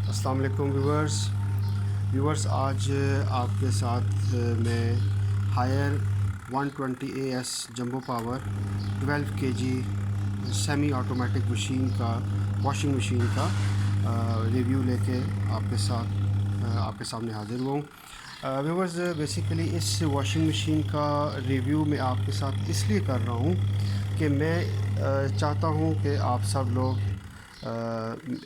अस्सलाम वालेकुम व्यूवर्स आज आपके साथ मैं Haier 120 AS jumbo power 12 kg semi automatic machine का वॉशिंग मशीन का रिव्यू लेके आपके सामने हाज़िर हुआ हूँ। व्यूवर्स बेसिकली इस वॉशिंग मशीन का रिव्यू मैं आपके साथ इसलिए कर रहा हूँ कि मैं चाहता हूँ कि आप सब लोग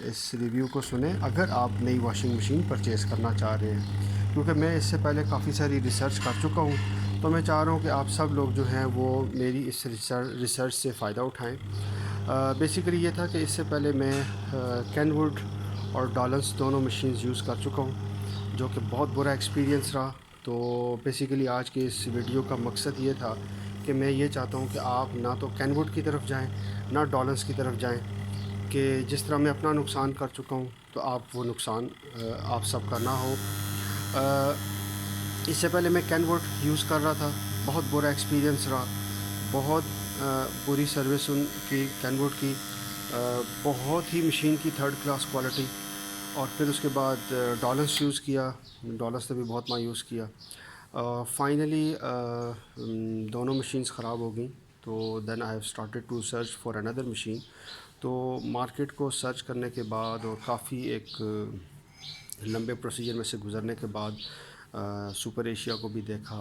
इस रिव्यू को सुने अगर आप नई वॉशिंग मशीन परचेज़ करना चाह रहे हैं, क्योंकि मैं इससे पहले काफ़ी सारी रिसर्च कर चुका हूँ। तो मैं चाह रहा हूँ कि आप सब लोग जो हैं वो मेरी इस रिसर्च से फ़ायदा उठाएं। बेसिकली ये था कि इससे पहले मैं कैनवुड और डॉलर्स दोनों मशीन्स यूज़ कर चुका हूँ, जो कि बहुत बुरा एक्सपीरियंस रहा। तो बेसिकली आज के इस वीडियो का मकसद ये था कि मैं ये चाहता हूँ कि आप ना तो कैनवुड की तरफ जाएं ना डॉलर्स की तरफ जाएं, कि जिस तरह मैं अपना नुकसान कर चुका हूँ तो आप वो नुकसान आप सबका ना हो। इससे पहले मैं कैनवुड यूज़ कर रहा था, बहुत बुरा एक्सपीरियंस रहा, बहुत बुरी सर्विस उनकी कैनवुड की, बहुत ही मशीन की थर्ड क्लास क्वालिटी। और फिर उसके बाद डॉलर्स यूज़ किया, डॉलर्स ने भी बहुत मायूस किया। फाइनली दोनों मशीन्स ख़राब हो गई, तो then I have started to search for another machine. तो मार्केट को सर्च करने के बाद और काफ़ी एक लंबे प्रोसीजर में से गुज़रने के बाद सुपर एशिया को भी देखा,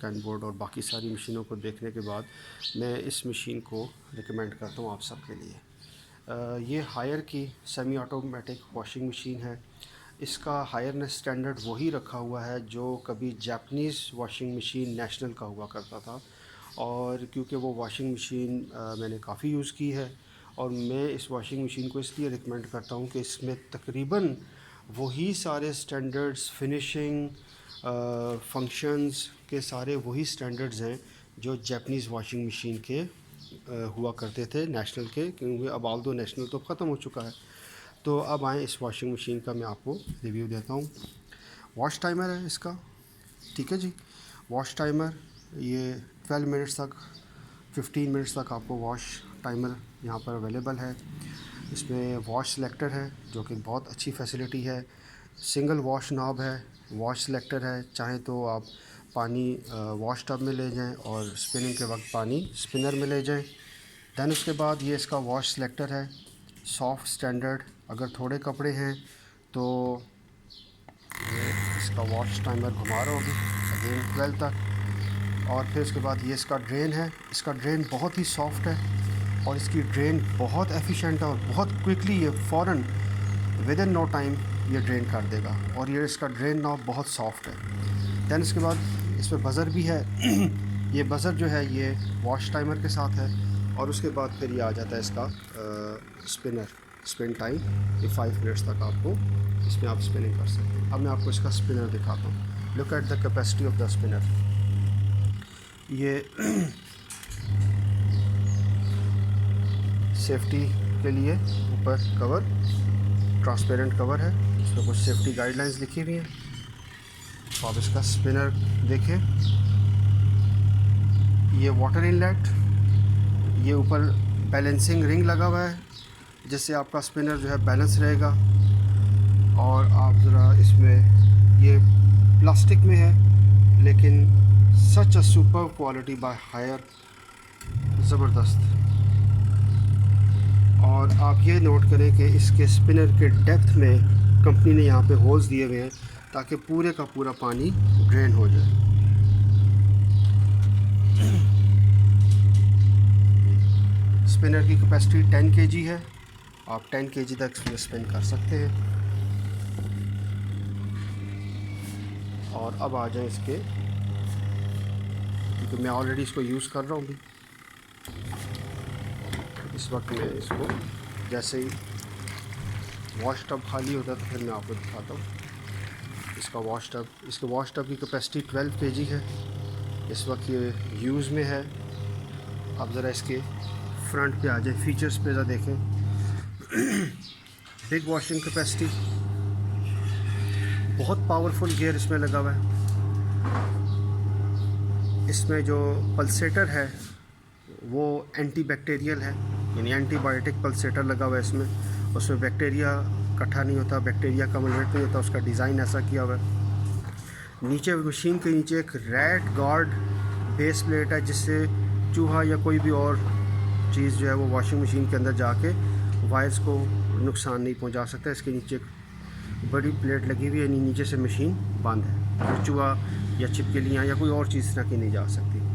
कैनवुड और बाकी सारी मशीनों को देखने के बाद मैं इस मशीन को रिकमेंड करता हूँ आप सब के लिए। ये हायर की सेमी ऑटोमेटिक वॉशिंग मशीन है। इसका हायरनेस स्टैंडर्ड वही रखा हुआ है जो कभी जापानीज़ वॉशिंग मशीन नेशनल का हुआ करता था। और क्योंकि वो वॉशिंग मशीन मैंने काफ़ी यूज़ की है, और मैं इस वॉशिंग मशीन को इसलिए रिकमेंड करता हूँ कि इसमें तकरीबन वही सारे स्टैंडर्ड्स, फिनिशिंग, फंक्शंस के सारे वही स्टैंडर्ड्स हैं जो जापानीज़ वॉशिंग मशीन के हुआ करते थे नेशनल के, क्योंकि अब ऑल दो नेशनल तो ख़त्म हो चुका है। तो अब आए इस वॉशिंग मशीन का मैं आपको रिव्यू देता हूँ। वॉश टाइमर है इसका, ठीक है जी। वॉश टाइमर ये 12 मिनट्स तक, 15 मिनट्स तक आपको वॉश टाइमर यहाँ पर अवेलेबल है। इसमें वॉश सेलेक्टर है जो कि बहुत अच्छी फैसिलिटी है। सिंगल वॉश नॉब है, वॉश सेलेक्टर है, चाहे तो आप पानी वॉश टब में ले जाएं और स्पिनिंग के वक्त पानी स्पिनर में ले जाएं। दैन उसके बाद ये इसका वॉश सेलेक्टर है, सॉफ्ट स्टैंडर्ड। अगर थोड़े कपड़े हैं तो ये इसका वॉश टाइमर घुमा रहा होगी अगेन 12 तक। और फिर उसके बाद ये इसका ड्रेन है। इसका ड्रेन बहुत ही सॉफ्ट है और इसकी ड्रेन बहुत एफिशिएंट है और बहुत क्विकली ये फ़ौरन विद इन नो टाइम ये ड्रेन कर देगा। और ये इसका ड्रेन नॉब बहुत सॉफ्ट है। दैन इसके बाद इसमें बज़र भी है। ये बज़र जो है ये वॉश टाइमर के साथ है। और उसके बाद फिर ये आ जाता है इसका स्पिन टाइम, ये 5 मिनट्स तक आपको इसमें आप स्पिनिंग कर सकते हैं। अब मैं आपको इसका स्पिनर दिखाता हूँ। Look at the capacity of the spinner. ये सेफ्टी के लिए ऊपर कवर, ट्रांसपेरेंट कवर है, इसमें कुछ सेफ्टी गाइडलाइंस लिखी हुई हैं। तो आप इसका स्पिनर देखें, ये वाटर इनलेट, ये ऊपर बैलेंसिंग रिंग लगा हुआ है जिससे आपका स्पिनर जो है बैलेंस रहेगा। और आप ज़रा इसमें, ये प्लास्टिक में है लेकिन such a super quality by higher, ज़बरदस्त। और आप ये नोट करें कि इसके स्पिनर के डेप्थ में कंपनी ने यहाँ पे होल्स दिए हुए हैं ताकि पूरे का पूरा पानी ड्रेन हो जाए। स्पिनर की कैपेसिटी 10 kg है, आप 10 kg तक इसमें स्पिन कर सकते हैं। और अब आ जाए इसके, क्योंकि मैं ऑलरेडी इसको यूज़ कर रहा हूँ भी। इस वक्त मैं इसको जैसे ही वॉश टब खाली होता है तो फिर मैं आपको दिखाता हूँ इसका वॉश टब। इसके वॉश टब की कैपेसिटी 12 kg है। इस वक्त ये यूज़ में है। अब ज़रा इसके फ्रंट पे आ जाए, फीचर्स पे ज़रा देखें। बिग वॉशिंग कैपेसिटी, बहुत पावरफुल गियर इसमें लगा हुआ है। इसमें जो पल्सेटर है वो एंटी बैक्टीरियल है, यानी एंटीबायोटिक पल्सेटर लगा हुआ है इसमें। उसमें बैक्टीरिया इकट्ठा नहीं होता, बैक्टीरिया का मलबेट नहीं होता, उसका डिज़ाइन ऐसा किया हुआ है। नीचे मशीन के नीचे एक रैट गार्ड बेस प्लेट है, जिससे चूहा या कोई भी और चीज़ जो है वो वॉशिंग मशीन के अंदर जाके वायर्स को नुकसान नहीं पहुंचा सकता। इसके नीचे एक बड़ी प्लेट लगी हुई है, नीचे से मशीन बंद है, तो चूहा या छिपकलियाँ या कोई और चीज़ तरह की नहीं जा सकती।